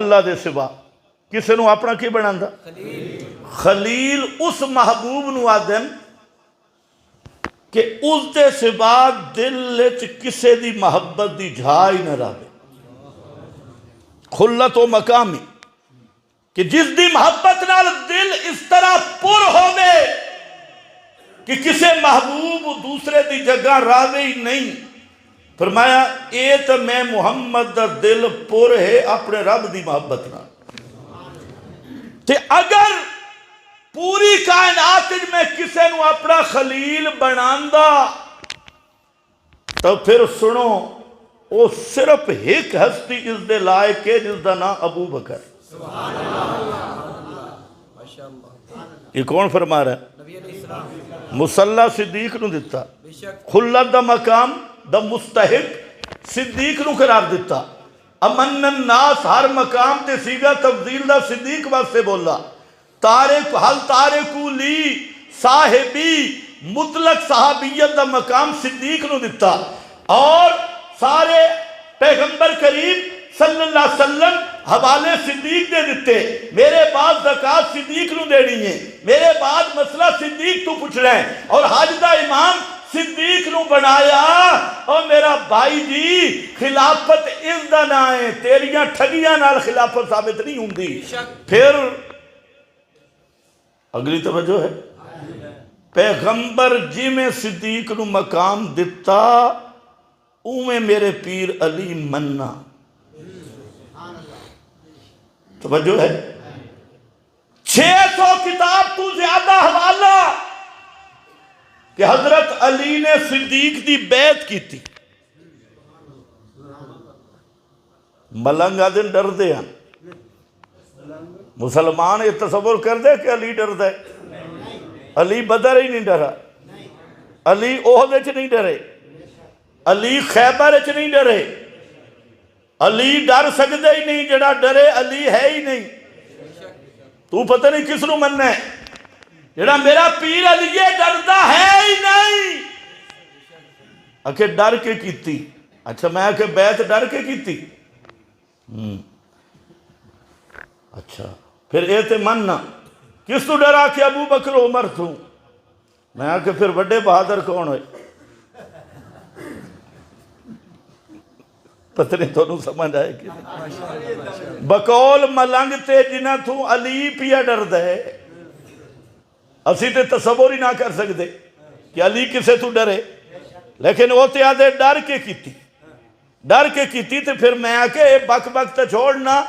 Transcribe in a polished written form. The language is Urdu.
اللہ دے سوا کسے نو اپنا کی بناندا خلیل اس محبوب نو آدن کہ اس دے سوا دل لچ کسے دی محبت دی جھائی نہ رہے خلت و مقامی کہ جس دی محبت نال دل اس طرح پر ہوئے کہ کسے محبوب دوسرے دی جگہ راوے ہی نہیں فرمایا اے تو میں محمد دا دل پر ہے اپنے رب دی محبت نہ تے اگر پوری کائنات میں کسے نو اپنا خلیل بناندا تو پھر سنو وہ صرف ایک ہستی اس دے لائق ہے جس دا نام ابو بکر یہ کون فرما رہا ہے مصلح صدیق نو دیتا خلت دا مقام دا مستحق صدیق نو قرار دیتا امن الناس ہر مقام تے سیگا تفضیل دا صدیق واسطے بولا تارک حل تارکو لی صاحبی مطلق صحابیت دا مقام صدیق نو دیتا اور سارے پیغمبر کریم صلی اللہ علیہ وسلم حوالے صدیق دے دیتے میرے بعد زکاة صدیق نو دینی ہے میرے بعد مسئلہ صدیق تو پوچھ رہے ہیں اور حج دا امام صدیق نو بنایا اور میرا بھائی جی خلافت اس دا نہ ہے تیریاں ٹھگیاں نال خلافت ثابت نہیں ہوں دی پھر اگلی توجہ ہے پیغمبر جی میں صدیق نو مقام دیتا اومیں میرے پیر علی مننا توجہ ہے 600 کتاب تو زیادہ حوالہ کہ حضرت علی نے صدیق دی بیعت کی تھی ملنگ آدن ڈر دے ہیں مسلمان یہ تصور کر دے کہ علی ڈر دے علی بدر ہی نہیں ڈرا علی اوہد اچھ نہیں ڈرے علی خیبر اچھ نہیں ڈرے علی ڈر سکتے ہی نہیں جڑا ڈرے علی ہے ہی نہیں تو پتہ نہیں کس نو مننا ہے جڑا میرا پیر علی یہ ڈردا ہے ہی نہیں اکھے ڈر کے کیتی اچھا میں کہ بیعت ڈر کے کیتی اچھا پھر اے تے مننا کس تو ڈرا کہ ابو بکر عمر تھوں میں کہ پھر بڑے بہادر کون ہوئے پتہ نہیں تو سمجھ آئے کہ بقول ملنگ تے جنہ تو علی پیا ڈر دے اسی تے تصور ہی نہ کر سکتے کہ علی کسے تو ڈرے لیکن وہ تے ڈر کے کیتی تے پھر میں آکے بک بک تے چھوڑنا